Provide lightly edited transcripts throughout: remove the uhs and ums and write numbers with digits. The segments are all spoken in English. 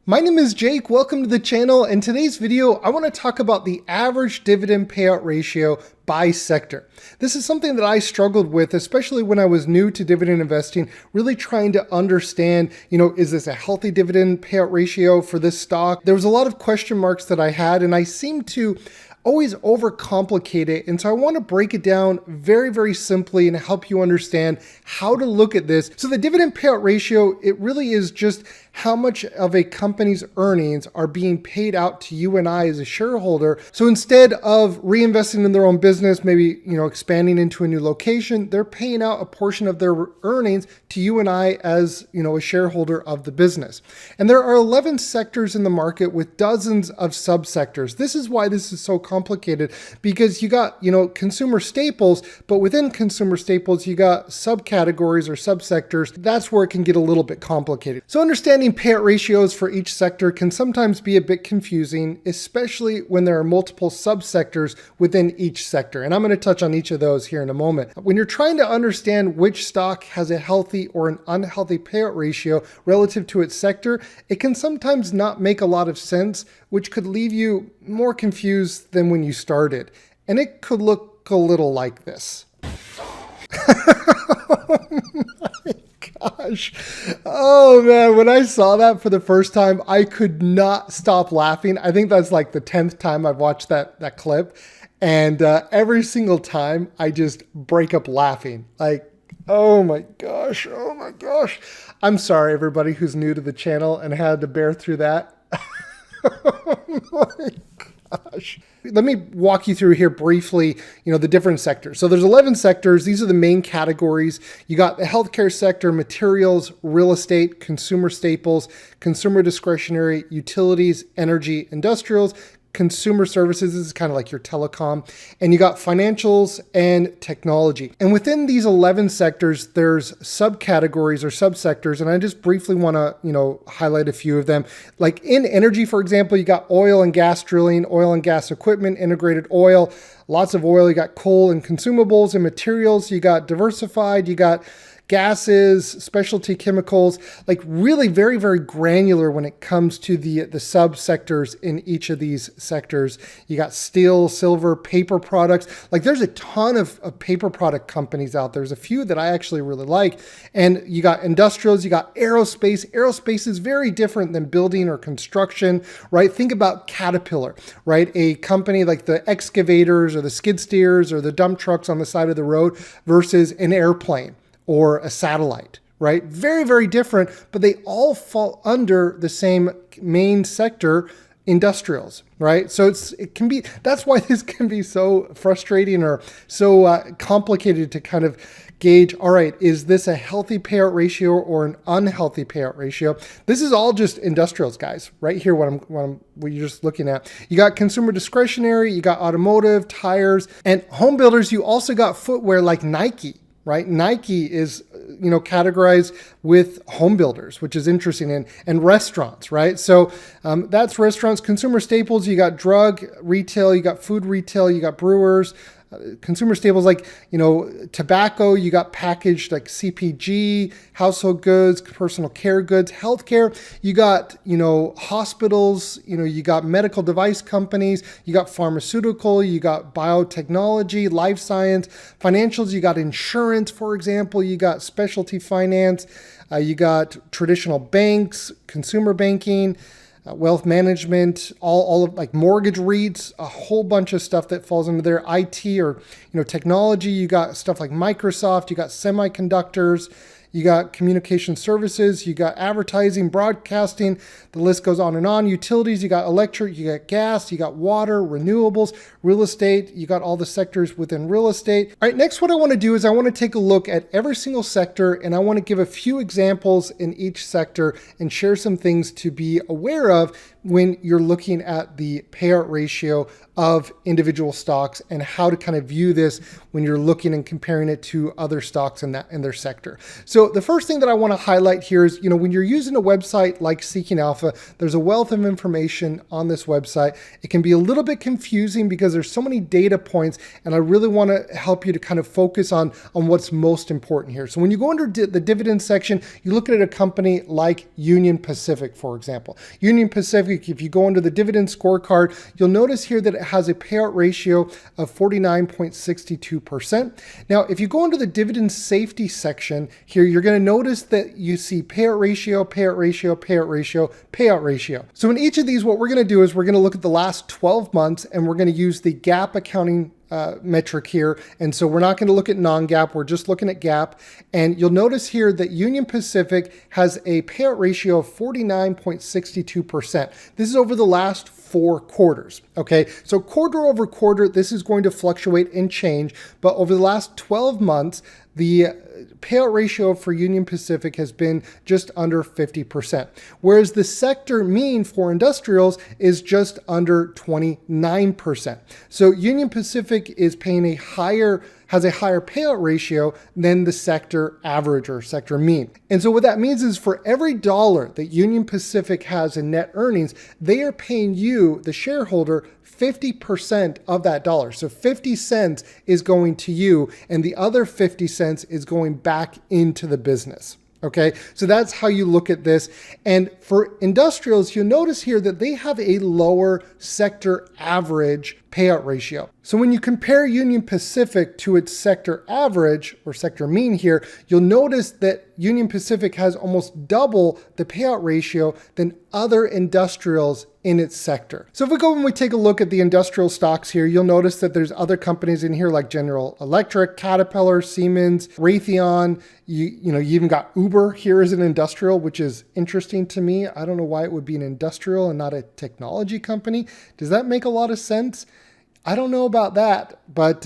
My name is Jake, welcome to the channel. In today's video, I want to talk about the average dividend payout ratio by sector. This is something that I struggled with, especially when I was new to dividend investing, really trying to understand, is this a healthy dividend payout ratio for this stock? There was a lot of question marks that I had, and I seemed to always overcomplicate it. And so I want to break it down very, very simply and help you understand how to look at this. So the dividend payout ratio, it really is just how much of a company's earnings are being paid out to you and I as a shareholder. So instead of reinvesting in their own business, maybe, expanding into a new location, they're paying out a portion of their earnings to you and I as, a shareholder of the business. And there are 11 sectors in the market with dozens of subsectors. This is why this is so complicated, because you got, consumer staples, but within consumer staples, you got subcategories or subsectors. That's where it can get a little bit complicated. So understanding payout ratios for each sector can sometimes be a bit confusing, especially when there are multiple subsectors within each sector. And I'm going to touch on each of those here in a moment. When you're trying to understand which stock has a healthy or an unhealthy payout ratio relative to its sector, it can sometimes not make a lot of sense, which could leave you more confused than when you started. And it could look a little like this. Gosh. Oh man, when I saw that for the first time, I could not stop laughing. I think that's like the 10th time I've watched that clip. And every single time I just break up laughing. Like, oh my gosh. I'm sorry, everybody who's new to the channel and had to bear through that. Oh my gosh. Let me walk you through here briefly, the different sectors. So there's 11 sectors. These are the main categories. You got the healthcare sector, materials, real estate, consumer staples, consumer discretionary, utilities, energy, industrials, consumer services. This is kind of like your telecom. And you got financials and technology. And within these 11 sectors, there's subcategories or subsectors. And I just briefly want to, highlight a few of them. Like in energy, for example, you got oil and gas drilling, oil and gas equipment, integrated oil, lots of oil. You got coal and consumables and materials. You got diversified. You got gases, specialty chemicals, like really very, very granular when it comes to the subsectors in each of these sectors. You got steel, silver, paper products. Like there's a ton of paper product companies out there. There's a few that I actually really like. And you got industrials, you got aerospace. Aerospace is very different than building or construction, right? Think about Caterpillar, right? A company like the excavators or the skid steers or the dump trucks on the side of the road versus an airplane or a satellite, right? Very, very different, but they all fall under the same main sector, industrials, right? So that's why this can be so frustrating or so complicated to kind of gauge, all right, is this a healthy payout ratio or an unhealthy payout ratio? This is all just industrials, guys, right here, what you're just looking at. You got consumer discretionary, you got automotive, tires, and home builders. You also got footwear like Nike, right? Nike is, categorized with home builders, which is interesting, and restaurants, right? So that's restaurants. Consumer staples, you got drug retail, you got food retail, you got brewers. Consumer staples like, tobacco, you got packaged like CPG, household goods, personal care goods, healthcare, you got, hospitals, you got medical device companies, you got pharmaceutical, you got biotechnology, life science, financials, you got insurance, for example, you got specialty finance, you got traditional banks, consumer banking, wealth management, all of like mortgage REITs, a whole bunch of stuff that falls under there. IT or, technology, you got stuff like Microsoft, you got semiconductors, you got communication services, you got advertising, broadcasting, the list goes on and on. Utilities, you got electric, you got gas, you got water, renewables, real estate, you got all the sectors within real estate. All right, next what I want to do is I want to take a look at every single sector, and I want to give a few examples in each sector and share some things to be aware of when you're looking at the payout ratio of individual stocks and how to kind of view this when you're looking and comparing it to other stocks in their sector. So So the first thing that I want to highlight here is, when you're using a website like Seeking Alpha, there's a wealth of information on this website. It can be a little bit confusing because there's so many data points, and I really want to help you to kind of focus on what's most important here. So when you go under the dividend section, you look at a company like Union Pacific, for example. Union Pacific, if you go under the dividend scorecard, you'll notice here that it has a payout ratio of 49.62%. Now, if you go under the dividend safety section here, you're going to notice that you see payout ratio, payout ratio, payout ratio, payout ratio. So in each of these, what we're going to do is we're going to look at the last 12 months, and we're going to use the GAAP accounting metric here. And so we're not going to look at non-GAAP, we're just looking at GAAP. And you'll notice here that Union Pacific has a payout ratio of 49.62%. This is over the last 4 quarters. Okay, so quarter over quarter, this is going to fluctuate and change, but over the last 12 months, the payout ratio for Union Pacific has been just under 50%, whereas the sector mean for industrials is just under 29%. So Union Pacific is paying has a higher payout ratio than the sector average or sector mean. And so what that means is for every dollar that Union Pacific has in net earnings, they are paying you, the shareholder, 50% of that dollar. So 50 cents is going to you, and the other 50 cents is going back into the business. Okay, so that's how you look at this. And for industrials, you'll notice here that they have a lower sector average payout ratio. So when you compare Union Pacific to its sector average or sector mean here, you'll notice that Union Pacific has almost double the payout ratio than other industrials in its sector. So if we go and we take a look at the industrial stocks here, you'll notice that there's other companies in here like General Electric, Caterpillar, Siemens, Raytheon. You even got Uber here as an industrial, which is interesting to me. I don't know why it would be an industrial and not a technology company. Does that make a lot of sense? I don't know about that, but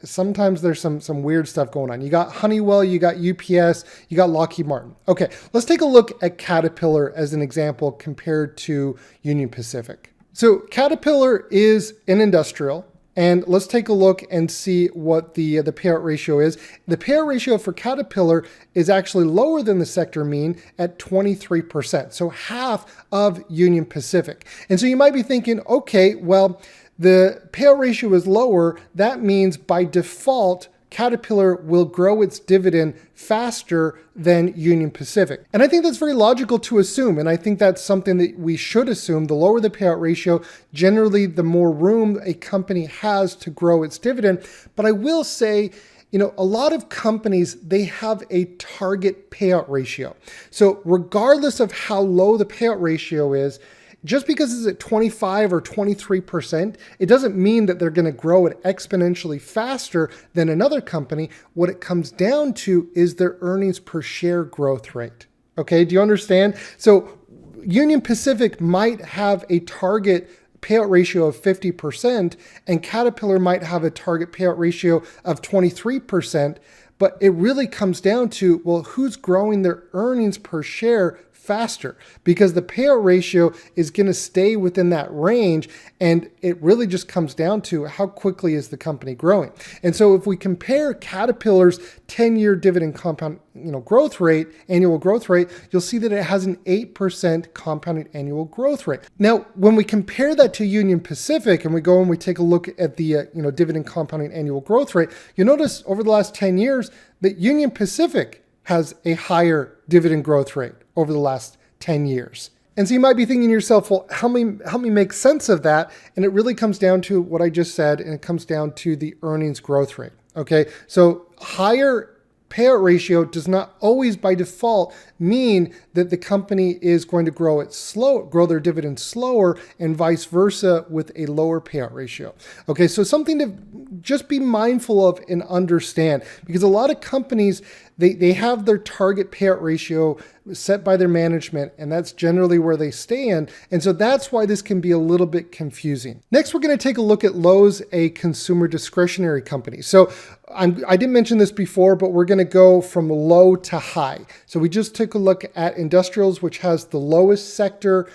sometimes there's some weird stuff going on. You got Honeywell, you got UPS, you got Lockheed Martin. Okay, let's take a look at Caterpillar as an example compared to Union Pacific. So Caterpillar is an industrial, and let's take a look and see what the payout ratio is. The payout ratio for Caterpillar is actually lower than the sector mean at 23%, so half of Union Pacific. And so you might be thinking, okay, well, the payout ratio is lower. That means by default, Caterpillar will grow its dividend faster than Union Pacific. And I think that's very logical to assume. And I think that's something that we should assume. The lower the payout ratio, generally the more room a company has to grow its dividend. But I will say, a lot of companies, they have a target payout ratio. So regardless of how low the payout ratio is, just because it's at 25 or 23%, it doesn't mean that they're going to grow it exponentially faster than another company. What it comes down to is their earnings per share growth rate. Okay, do you understand? So Union Pacific might have a target payout ratio of 50%, and Caterpillar might have a target payout ratio of 23%, but it really comes down to, well, who's growing their earnings per share faster, because the payout ratio is going to stay within that range, and it really just comes down to how quickly is the company growing. And so if we compare Caterpillar's 10-year dividend compound growth rate, annual growth rate, you'll see that it has an 8% compounded annual growth rate. Now, when we compare that to Union Pacific and we go and we take a look at the dividend compounding annual growth rate, you'll notice over the last 10 years that Union Pacific has a higher dividend growth rate over the last 10 years. And so you might be thinking to yourself, well, help me make sense of that. And it really comes down to what I just said, and it comes down to the earnings growth rate. Okay, so higher payout ratio does not always by default mean that the company is going to grow their dividend slower, and vice versa with a lower payout ratio. Okay, so something to just be mindful of and understand, because a lot of companies, they have their target payout ratio set by their management, and that's generally where they stand. And so that's why this can be a little bit confusing. Next, we're going to take a look at Lowe's, a consumer discretionary company. So I didn't mention this before, but we're going to go from low to high. So we just took a look at industrials, which has the lowest sector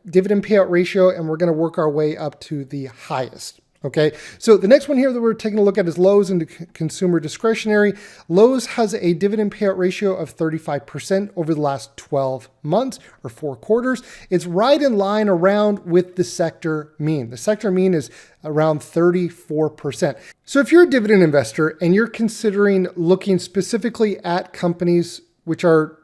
dividend payout ratio, and we're going to work our way up to the highest. Okay, so the next one here that we're taking a look at is Lowe's and consumer discretionary. Lowe's has a dividend payout ratio of 35% over the last 12 months or 4 quarters. It's right in line around with the sector mean. The sector mean is around 34%. So if you're a dividend investor and you're considering looking specifically at companies which are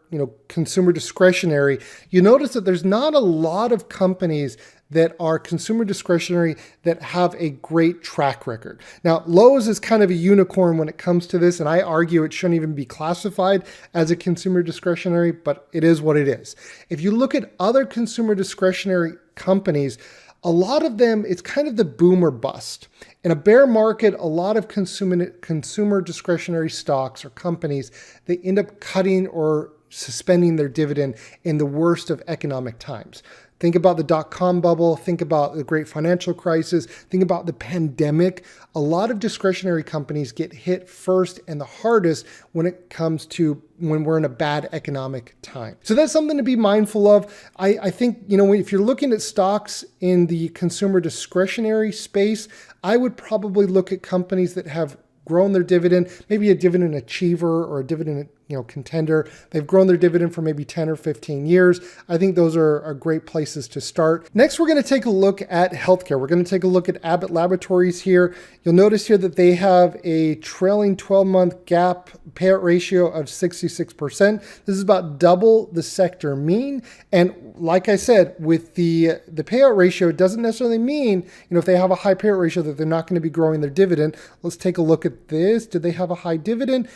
consumer discretionary, you notice that there's not a lot of companies that are consumer discretionary that have a great track record. Now, Lowe's is kind of a unicorn when it comes to this, and I argue it shouldn't even be classified as a consumer discretionary, but it is what it is. If you look at other consumer discretionary companies, a lot of them, it's kind of the boom or bust. In a bear market, a lot of consumer discretionary stocks or companies, they end up cutting or suspending their dividend in the worst of economic times. Think about the dot-com bubble, think about the great financial crisis, think about the pandemic. A lot of discretionary companies get hit first and the hardest when it comes to when we're in a bad economic time. So that's something to be mindful of. I think, if you're looking at stocks in the consumer discretionary space, I would probably look at companies that have grown their dividend, maybe a dividend achiever or a dividend contender. They've grown their dividend for maybe 10 or 15 years. I think those are great places to start. Next, we're going to take a look at healthcare. We're going to take a look at Abbott Laboratories here. You'll notice here that they have a trailing 12-month GAAP payout ratio of 66%. This is about double the sector mean. And like I said, with the payout ratio, it doesn't necessarily mean, if they have a high payout ratio that they're not going to be growing their dividend. Let's take a look at this. Did they have a high dividend?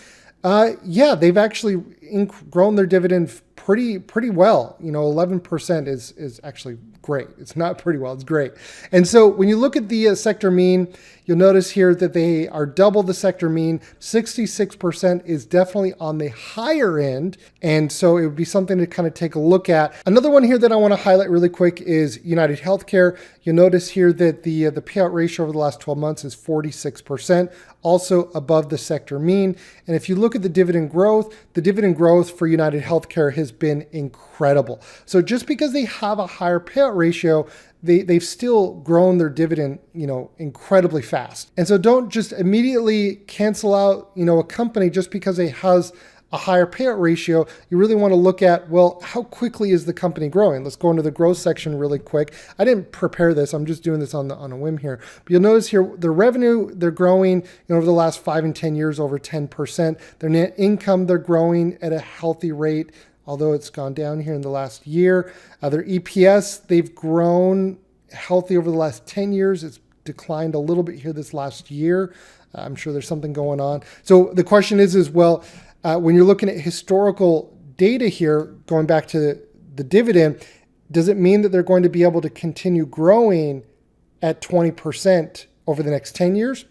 Yeah, they've actually grown their dividend pretty well. 11% is actually great. It's not pretty well, it's great. And so when you look at the sector mean, you'll notice here that they are double the sector mean. 66% is definitely on the higher end. And so it would be something to kind of take a look at. Another one here that I want to highlight really quick is United Healthcare. You'll notice here that the payout ratio over the last 12 months is 46%, also above the sector mean. And if you look at the dividend growth for United Healthcare has been incredible. So just because they have a higher payout ratio, they've still grown their dividend, incredibly fast. And so don't just immediately cancel out, a company just because it has a higher payout ratio. You really want to look at, well, how quickly is the company growing? Let's go into the growth section really quick. I didn't prepare this. I'm just doing this on a whim here. But you'll notice here, the revenue, they're growing over the last 5 and 10 years over 10%. Their net income, they're growing at a healthy rate, although it's gone down here in the last year. Their EPS, they've grown healthy over the last 10 years. It's declined a little bit here this last year. I'm sure there's something going on. So the question is well, when you're looking at historical data here, going back to the dividend, does it mean that they're going to be able to continue growing at 20% over the next 10 years?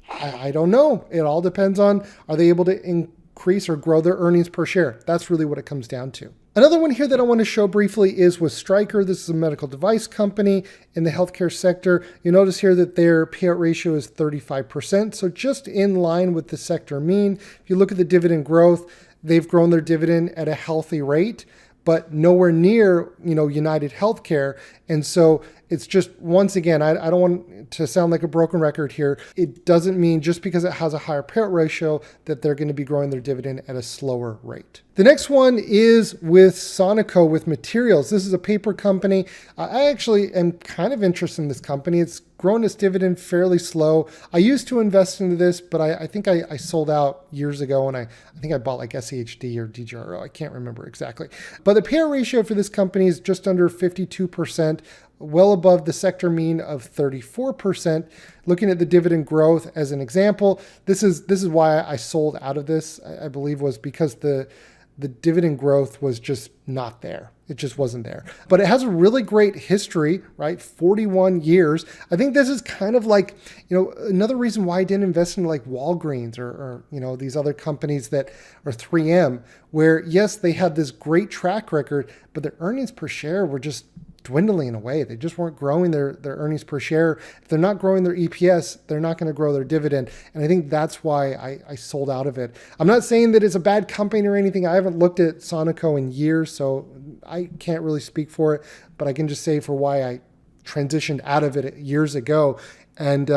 I don't know. It all depends on, are they able to increase or grow their earnings per share? That's really what it comes down to. Another one here that I want to show briefly is with Stryker. This is a medical device company in the healthcare sector. You notice here that their payout ratio is 35%, so just in line with the sector mean. If you look at the dividend growth, they've grown their dividend at a healthy rate, but nowhere near, United Healthcare. And so it's just, once again, I don't want to sound like a broken record here. It doesn't mean just because it has a higher payout ratio that they're going to be growing their dividend at a slower rate. The next one is with Sonoco, with materials. This is a paper company. I actually am kind of interested in this company. It's grown its dividend fairly slow. I used to invest into this, but I think I sold out years ago, and I think I bought like SAHD or DGRO. I can't remember exactly. But the payout ratio for this company is just under 52%, well above the sector mean of 34%. Looking at the dividend growth as an example, this is why I sold out of this, I believe, was because the dividend growth was just not there. It just wasn't there. But it has a really great history, right? 41 years. I think this is kind of like, another reason why I didn't invest in like Walgreens or these other companies that are 3M, where yes, they had this great track record, but their earnings per share were just dwindling away. They just weren't growing their earnings per share. If they're not growing their EPS, they're not going to grow their dividend. And I think that's why I sold out of it. I'm not saying that it's a bad company or anything. I haven't looked at Sonoco in years, so I can't really speak for it, but I can just say for why I transitioned out of it years ago. And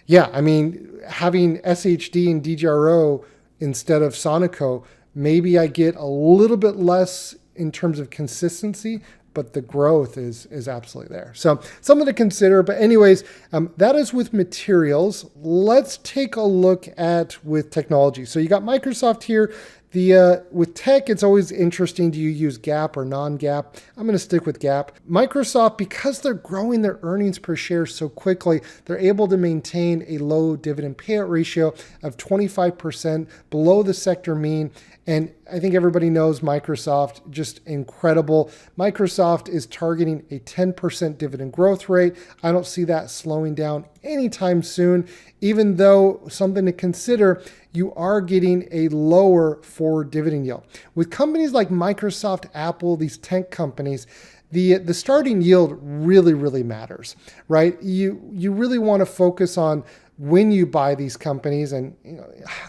yeah, I mean, having SHD and DGRO instead of Sonico, maybe I get a little bit less in terms of consistency, but the growth is absolutely there. So something to consider. But anyways, that is with materials. Let's take a look at with technology. So you got Microsoft here. With tech, it's always interesting. Do you use GAAP or non-GAAP? I'm going to stick with GAAP. Microsoft, because they're growing their earnings per share so quickly, they're able to maintain a low dividend payout ratio of 25%, below the sector mean. And I think everybody knows Microsoft, just incredible. Microsoft is targeting a 10% dividend growth rate. I don't see that slowing down anytime soon, even though something to consider, you are getting a lower forward dividend yield. With companies like Microsoft, Apple, these tech companies, the starting yield really matters, right? You really want to focus on when you buy these companies, and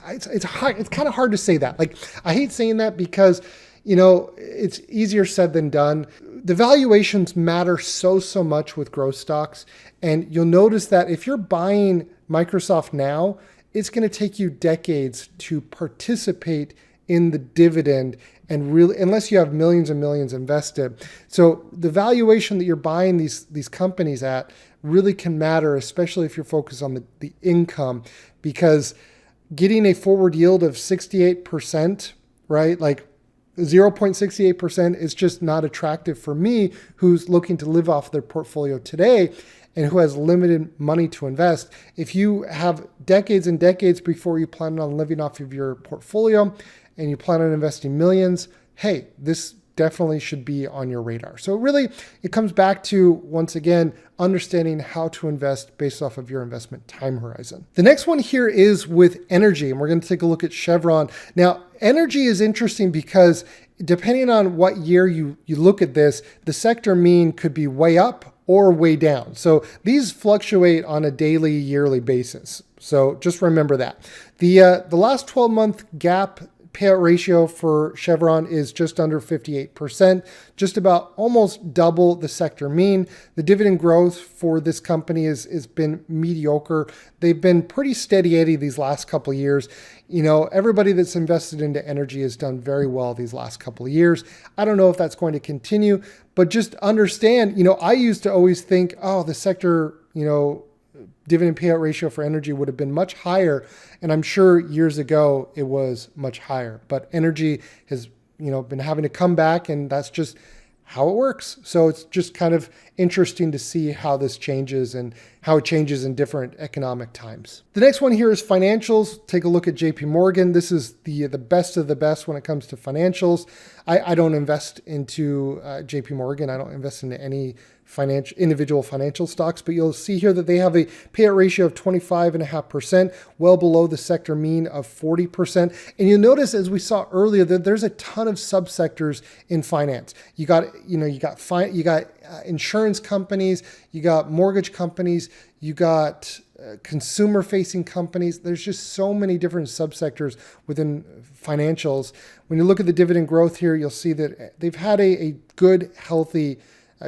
it's hard. It's kind of hard to say that. Like, I hate saying that because it's easier said than done. The valuations matter so much with growth stocks, and you'll notice that if you're buying Microsoft now, it's going to take you decades to participate in the dividend, and really, unless you have millions and millions invested. So the valuation that you're buying these companies at really can matter, especially if you're focused on the income, because getting a forward yield of 68%, right? Like 0.68% is just not attractive for me, who's looking to live off their portfolio today and who has limited money to invest. If you have decades and decades before you plan on living off of your portfolio and you plan on investing millions, hey, this definitely should be on your radar. So really, it comes back to, once again, understanding how to invest based off of your investment time horizon. The next one here is with energy, and we're going to take a look at Chevron. Now, energy is interesting because depending on what year you look at this, the sector mean could be way up or way down. So these fluctuate on a daily, yearly basis. So just remember that. The last 12-month gap payout ratio for Chevron is just under 58%, just about almost double the sector mean. The dividend growth for this company has been mediocre. They've been pretty steady Eddie these last couple of years. Everybody that's invested into energy has done very well these last couple of years. I don't know if that's going to continue, but just understand, I used to always think, oh, the sector, dividend payout ratio for energy would have been much higher. And I'm sure years ago it was much higher, but energy has, been having to come back, and that's just how it works. So it's just kind of interesting to see how this changes and how it changes in different economic times. The next one here is financials. Take a look at JP Morgan. This is the best of the best when it comes to financials. I don't invest into JP Morgan. I don't invest into any individual financial stocks, but you'll see here that they have a payout ratio of 25.5%, well below the sector mean of 40%. And you'll notice, as we saw earlier, that there's a ton of subsectors in finance. You got insurance companies, you got mortgage companies, you got consumer-facing companies. There's just so many different subsectors within financials. When you look at the dividend growth here, you'll see that they've had a good, healthy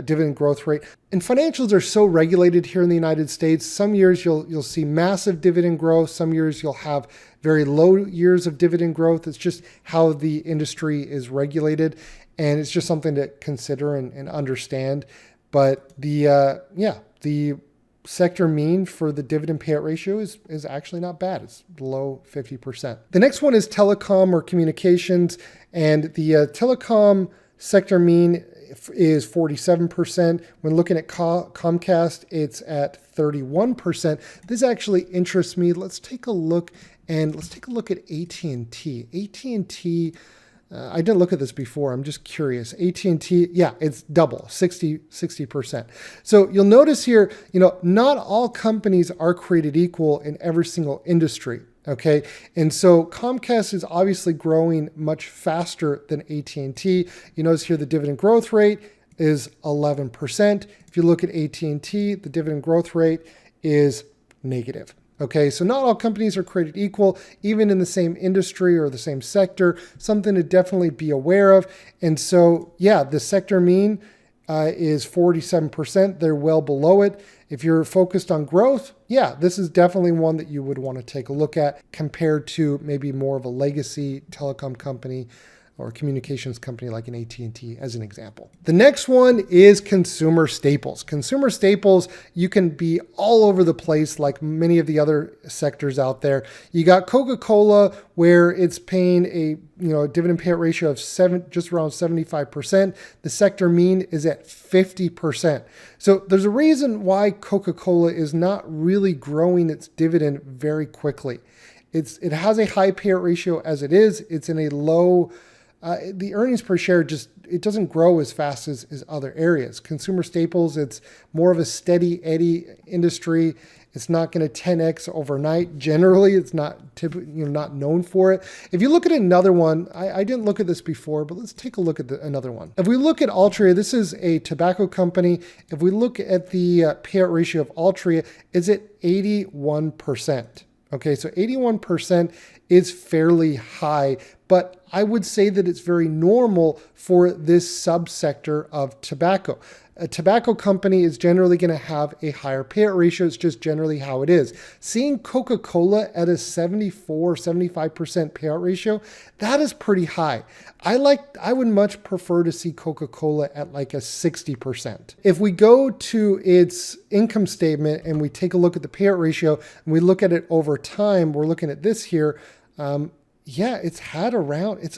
dividend growth rate. And financials are so regulated here in the United States. Some years you'll see massive dividend growth. Some years you'll have very low years of dividend growth. It's just how the industry is regulated, and it's just something to consider and understand. But the sector mean for the dividend payout ratio is actually not bad. It's below 50%. The next one is telecom or communications, and the telecom sector mean is 47%. When looking at Comcast, it's at 31%. This actually interests me. Let's take a look at AT&T. AT&T, I didn't look at this before. I'm just curious. AT&T, yeah, it's double, 60%. So you'll notice here, not all companies are created equal in every single industry. Okay. And so Comcast is obviously growing much faster than AT&T. You notice here the dividend growth rate is 11%. If you look at AT&T, the dividend growth rate is negative. Okay. So not all companies are created equal, even in the same industry or the same sector, something to definitely be aware of. And so, yeah, the sector mean is 47%. They're well below it. If you're focused on growth, yeah, this is definitely one that you would want to take a look at compared to maybe more of a legacy telecom company or communications company like an AT&T as an example. The next one is consumer staples. Consumer staples, you can be all over the place like many of the other sectors out there. You got Coca-Cola where it's paying a dividend payout ratio of just around 75%. The sector mean is at 50%. So there's a reason why Coca-Cola is not really growing its dividend very quickly. It has a high payout ratio as it is. It's in a low the earnings per share it doesn't grow as fast as other areas. Consumer staples, it's more of a steady eddy industry. It's not going to 10x overnight. Generally, it's not not known for it. If you look at another one, I didn't look at this before, but let's take a look at another one. If we look at Altria, this is a tobacco company. If we look at the payout ratio of Altria, it's at 81%. Okay, so 81% is fairly high, but I would say that it's very normal for this subsector of tobacco. A tobacco company is generally going to have a higher payout ratio. It's just generally how it is. Seeing Coca-Cola at a 74, 75% payout ratio, that is pretty high. I would much prefer to see Coca-Cola at like a 60%. If we go to its income statement and we take a look at the payout ratio and we look at it over time, we're looking at this here. It's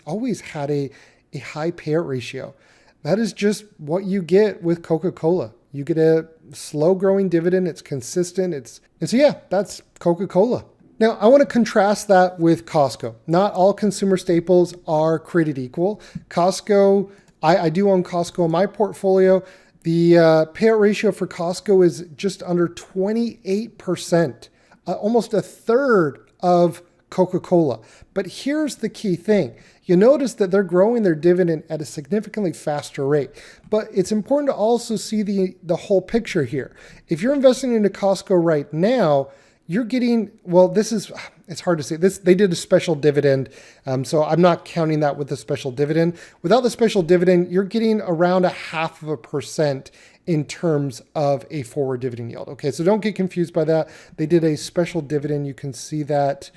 always had a high payout ratio. That is just what you get with Coca-Cola. You get a slow growing dividend. It's consistent. That's Coca-Cola. Now, I want to contrast that with Costco. Not all consumer staples are created equal. Costco, I do own Costco in my portfolio. The payout ratio for Costco is just under 28%, almost a third of Coca-Cola. But here's the key thing. You notice that they're growing their dividend at a significantly faster rate. But it's important to also see the whole picture here. If you're investing into Costco right now, you're getting, it's hard to say. They did a special dividend, so I'm not counting that with the special dividend. Without the special dividend, you're getting around 0.5% in terms of a forward dividend yield. Okay, so don't get confused by that. They did a special dividend. You can see that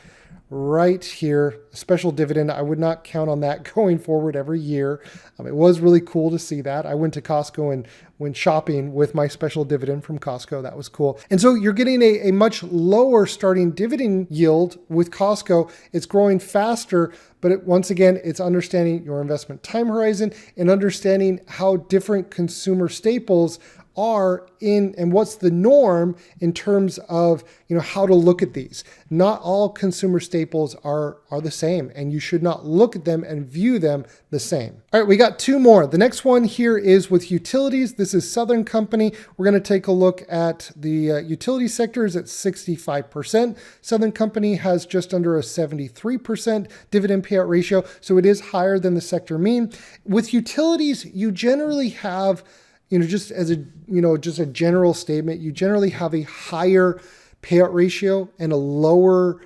right here, special dividend. I would not count on that going forward every year. It was really cool to see that. I went to Costco and went shopping with my special dividend from Costco. That was cool. And so you're getting a much lower starting dividend yield with Costco. It's growing faster, but once again, it's understanding your investment time horizon and understanding how different consumer staples are and what's the norm in terms of how to look at these. Not all consumer staples are the same, and you should not look at them and view them the same. All right, we got two more. The next one here is with utilities. This is Southern Company. We're going to take a look at the utility sector is at 65%. Southern Company has just under a 73% dividend payout ratio, so it is higher than the sector mean. With utilities, you generally have just as a general statement, you generally have a higher payout ratio and a lower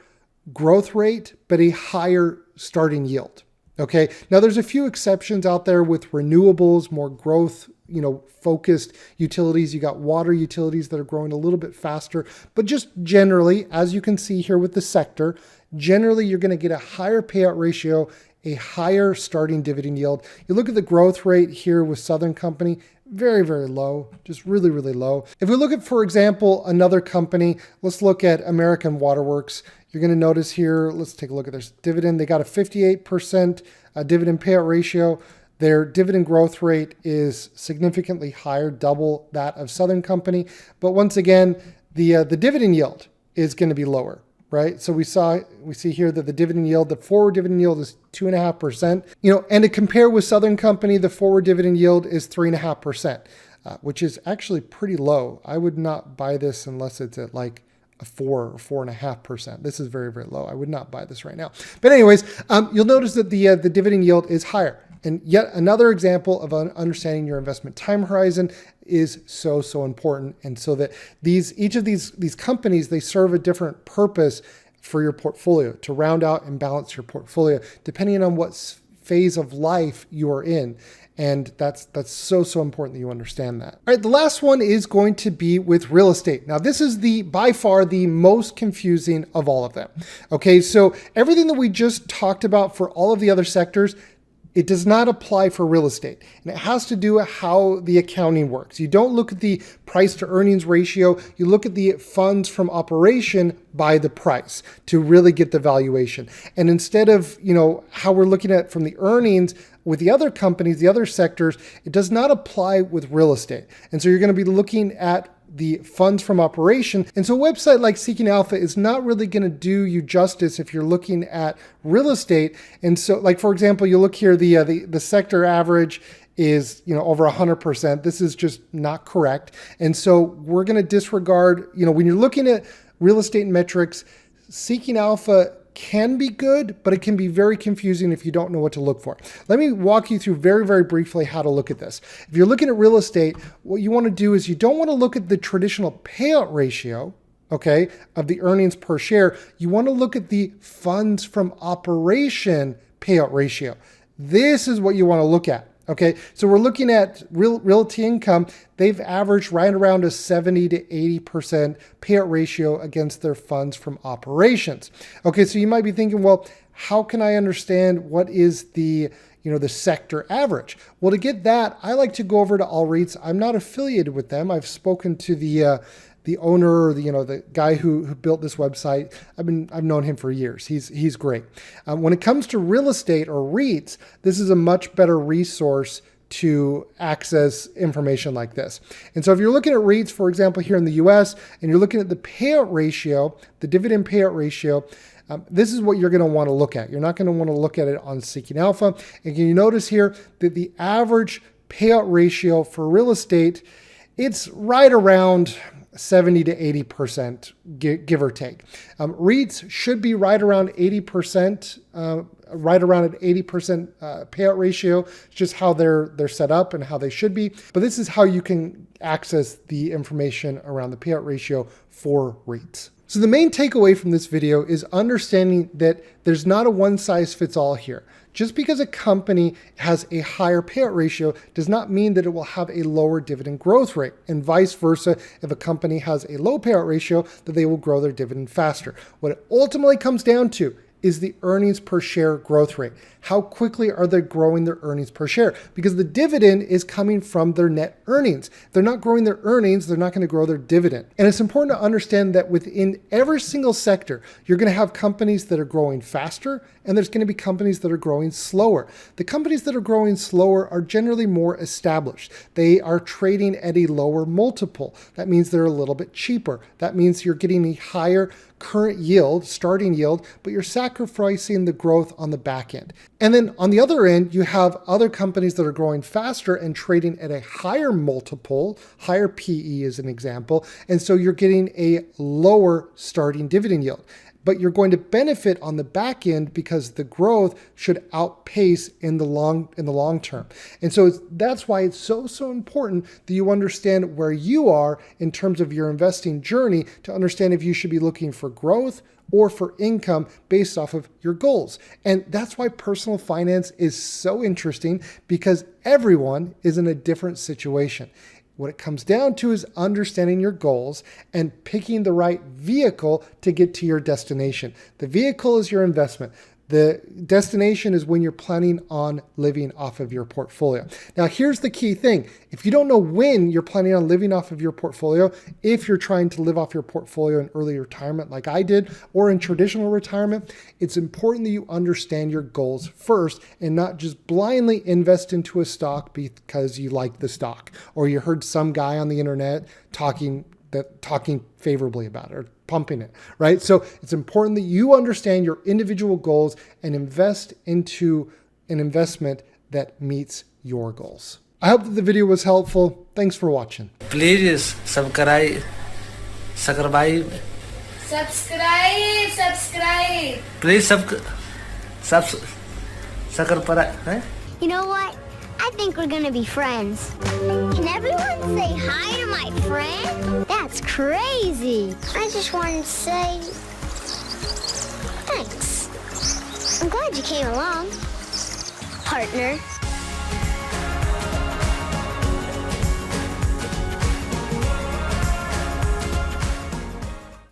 growth rate, but a higher starting yield. Okay. Now there's a few exceptions out there with renewables, more growth, focused utilities. You got water utilities that are growing a little bit faster, but just generally, as you can see here with the sector, generally you're going to get a higher payout ratio, a higher starting dividend yield. You look at the growth rate here with Southern Company, very, very low, just really, really low. If we look at, for example, another company, let's look at American Waterworks. You're going to notice here, let's take a look at their dividend. They got a 58% dividend payout ratio. Their dividend growth rate is significantly higher, double that of Southern Company. But once again, the dividend yield is going to be lower. Right. So we see here that the dividend yield, the forward dividend yield is 2.5%, and to compare with Southern Company, the forward dividend yield is 3.5%, which is actually pretty low. I would not buy this unless it's at like a 4 or 4.5%. This is very, very low. I would not buy this right now. But anyways, you'll notice that the dividend yield is higher. And yet another example of understanding your investment time horizon is so important. And so that each of these companies, they serve a different purpose for your portfolio to round out and balance your portfolio, depending on what phase of life you are in. And that's so important that you understand that. All right, the last one is going to be with real estate. Now, this is by far the most confusing of all of them. Okay, so everything that we just talked about for all of the other sectors, it does not apply for real estate. And it has to do with how the accounting works. You don't look at the price to earnings ratio. You look at the funds from operation by the price to really get the valuation. And instead of, how we're looking at from the earnings with the other companies, the other sectors, it does not apply with real estate. And so you're going to be looking at the funds from operation. And so a website like Seeking Alpha is not really going to do you justice if you're looking at real estate. And so, like, for example, you look here, the sector average is, over 100%. This is just not correct. And so we're going to disregard, when you're looking at real estate metrics, Seeking Alpha can be good, but it can be very confusing if you don't know what to look for. Let me walk you through very, very briefly how to look at this. If you're looking at real estate, what you want to do is you don't want to look at the traditional payout ratio, okay, of the earnings per share. You want to look at the funds from operation payout ratio. This is what you want to look at. Okay, so we're looking at realty income. They've averaged right around a 70 to 80% payout ratio against their funds from operations. Okay, so you might be thinking, well, how can I understand what is the sector average? Well, to get that, I like to go over to All REITs. I'm not affiliated with them. I've spoken to the owner, or the guy who built this website. I've known him for years. He's great. When it comes to real estate or REITs, this is a much better resource to access information like this. And so if you're looking at REITs, for example, here in the US, and you're looking at the payout ratio, the dividend payout ratio, this is what you're going to want to look at. You're not going to want to look at it on Seeking Alpha. And can you notice here that the average payout ratio for real estate, it's right around 70 to 80%, give or take. REITs should be right around 80%, right around an 80% payout ratio. It's just how they're set up and how they should be. But this is how you can access the information around the payout ratio for REITs. So the main takeaway from this video is understanding that there's not a one size fits all here. Just because a company has a higher payout ratio does not mean that it will have a lower dividend growth rate, and vice versa. If a company has a low payout ratio, that they will grow their dividend faster. What it ultimately comes down to is the earnings per share growth rate. How quickly are they growing their earnings per share? Because the dividend is coming from their net earnings. If they're not growing their earnings, they're not going to grow their dividend. And it's important to understand that within every single sector, you're going to have companies that are growing faster, and there's going to be companies that are growing slower. The companies that are growing slower are generally more established. They are trading at a lower multiple. That means they're a little bit cheaper. That means you're getting a higher current yield, starting yield, but you're sacrificing the growth on the back end. And then on the other end, you have other companies that are growing faster and trading at a higher multiple, higher PE as an example. And so you're getting a lower starting dividend yield. But you're going to benefit on the back end because the growth should outpace in the long term. And so that's why it's so important that you understand where you are in terms of your investing journey to understand if you should be looking for growth or for income based off of your goals. And that's why personal finance is so interesting, because everyone is in a different situation. What it comes down to is understanding your goals and picking the right vehicle to get to your destination. The vehicle is your investment. The destination is when you're planning on living off of your portfolio. Now, here's the key thing. If you don't know when you're planning on living off of your portfolio, if you're trying to live off your portfolio in early retirement like I did, or in traditional retirement, it's important that you understand your goals first and not just blindly invest into a stock because you like the stock or you heard some guy on the internet talking favorably about it or pumping it, right? So it's important that you understand your individual goals and invest into an investment that meets your goals. I hope that the video was helpful. Thanks for watching. Please subscribe. Please subscribe. You know what? I think we're gonna be friends. Can everyone say hi to my friend? That's crazy. I just wanted to say thanks. I'm glad you came along, partner.